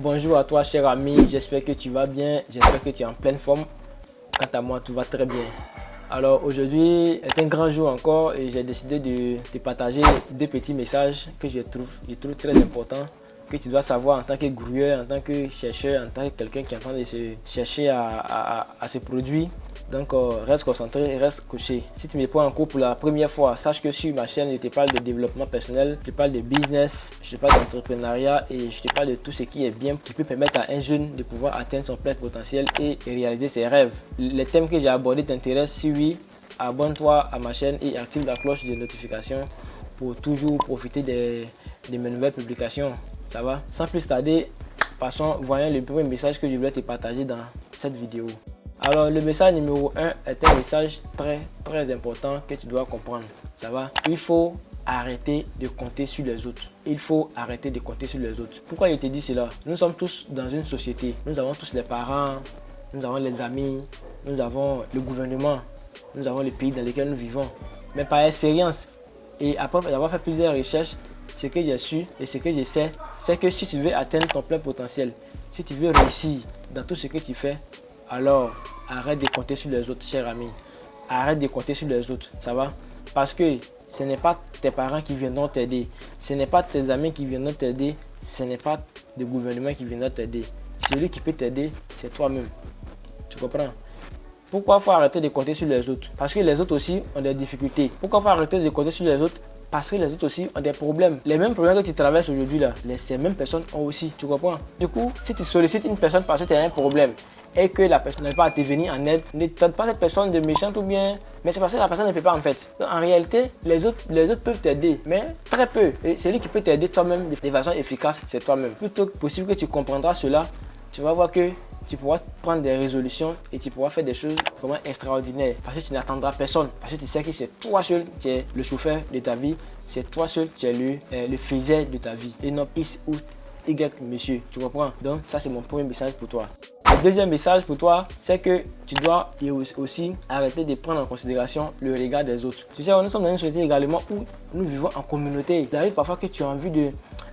Bonjour à toi cher ami, j'espère que tu vas bien, j'espère que tu es en pleine forme. Quant à moi, tout va très bien. Alors aujourd'hui est un grand jour encore et j'ai décidé de te partager deux petits messages que je trouve très importants, que tu dois savoir en tant que grouilleur, en tant que chercheur, en tant que quelqu'un qui est en train de se chercher à se produire. Donc reste concentré, reste couché. Si tu me prends en cours pour la première fois, sache que sur ma chaîne, je te parle de développement personnel, je te parle de business, je te parle d'entrepreneuriat et je te parle de tout ce qui est bien, qui peut permettre à un jeune de pouvoir atteindre son plein potentiel et réaliser ses rêves. Les thèmes que j'ai abordés t'intéressent? Si oui, abonne-toi à ma chaîne et active la cloche de notification pour toujours profiter de mes nouvelles publications. Ça va? Sans plus tarder, passons, voyons le premier message que je voulais te partager dans cette vidéo. Alors le message numéro 1 est un message très important que tu dois comprendre. Ça va? Il faut arrêter de compter sur les autres. Il faut arrêter de compter sur les autres. Pourquoi je te dis cela? Nous sommes tous dans une société. Nous avons tous les parents, nous avons les amis, nous avons le gouvernement, nous avons le pays dans lequel nous vivons. Mais par expérience et après avoir fait plusieurs recherches, ce que j'ai su et ce que je sais, c'est que si tu veux atteindre ton plein potentiel, si tu veux réussir dans tout ce que tu fais, alors arrête de compter sur les autres, cher ami. Arrête de compter sur les autres, ça va? Parce que ce n'est pas tes parents qui viendront t'aider, ce n'est pas tes amis qui viendront t'aider, ce n'est pas le gouvernement qui viendra t'aider. Celui qui peut t'aider, c'est toi-même. Tu comprends? Pourquoi il faut arrêter de compter sur les autres? Parce que les autres aussi ont des difficultés. Pourquoi il faut arrêter de compter sur les autres? Parce que les autres aussi ont des problèmes. Les mêmes problèmes que tu traverses aujourd'hui là, ces mêmes personnes ont aussi. Tu comprends? Du coup, si tu sollicites une personne parce que tu as un problème et que la personne n'arrive pas à te venir en aide, ne traite pas cette personne de méchante ou bien, mais c'est parce que la personne ne peut pas en fait. Donc, en réalité, les autres peuvent t'aider, mais très peu. Et celui qui peut t'aider toi-même de façon efficace, c'est toi-même. Plutôt que possible que tu comprendras cela, tu vas voir que tu pourras prendre des résolutions et tu pourras faire des choses vraiment extraordinaires parce que tu n'attendras personne, parce que tu sais que c'est toi seul qui es le chauffeur de ta vie, c'est toi seul qui es le faiseur de ta vie et non X ou Y monsieur, tu comprends? Donc ça c'est mon premier message pour toi. Le deuxième message pour toi, c'est que tu dois aussi arrêter de prendre en considération le regard des autres. Tu sais, nous sommes dans une société également où nous vivons en communauté. Il arrive parfois que tu as envie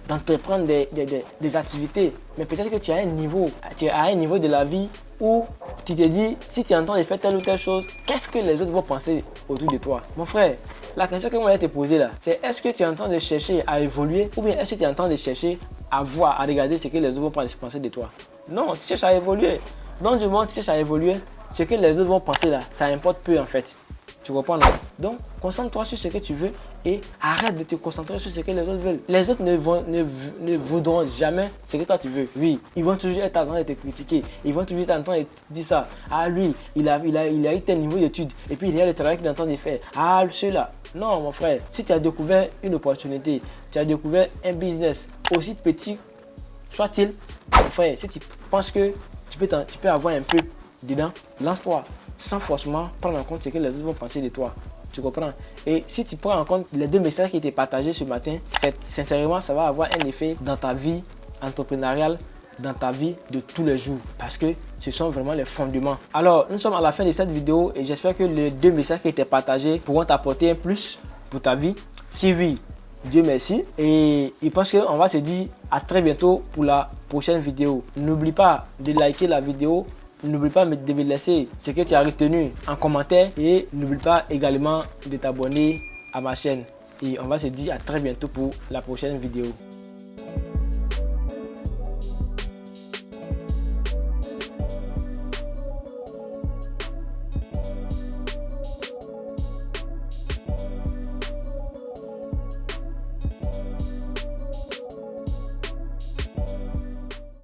d'entreprendre des activités, mais peut-être que tu es à un niveau de la vie où tu te dis, si tu entends de faire telle ou telle chose, qu'est-ce que les autres vont penser autour de toi? Mon frère, la question que moi je vais te poser là, c'est est-ce que tu es en train de chercher à évoluer ou bien est-ce que tu es en train de chercher à voir, à regarder ce que les autres vont penser de toi? Non, tu cherches à évoluer. Donc du moment où tu cherches à évoluer, ce que les autres vont penser là, ça importe peu en fait. Tu comprends? Donc, concentre-toi sur ce que tu veux et arrête de te concentrer sur ce que les autres veulent. Les autres ne voudront jamais ce que toi tu veux. Oui, ils vont toujours être en train de te critiquer. Ils vont toujours être en train de dire ça. Ah, lui, il a eu tel niveau d'études et puis il y a le travail qu'il est en train de faire. Ah, celui-là. Non, mon frère, si tu as découvert une opportunité, tu as découvert un business aussi petit soit-il, mon frère, si tu penses que tu peux avoir un peu dedans, lance-toi. Sans forcément prendre en compte ce que les autres vont penser de toi. Tu comprends? Et si tu prends en compte les deux messages qui étaient partagés ce matin, sincèrement, ça va avoir un effet dans ta vie entrepreneuriale, dans ta vie de tous les jours. Parce que ce sont vraiment les fondements. Alors, nous sommes à la fin de cette vidéo et j'espère que les deux messages qui étaient partagés pourront t'apporter un plus pour ta vie. Si oui, Dieu merci. Et je pense qu'on va se dire à très bientôt pour la prochaine vidéo. N'oublie pas de liker la vidéo. N'oublie pas de me laisser ce que tu as retenu en commentaire et n'oublie pas également de t'abonner à ma chaîne. Et on va se dire à très bientôt pour la prochaine vidéo.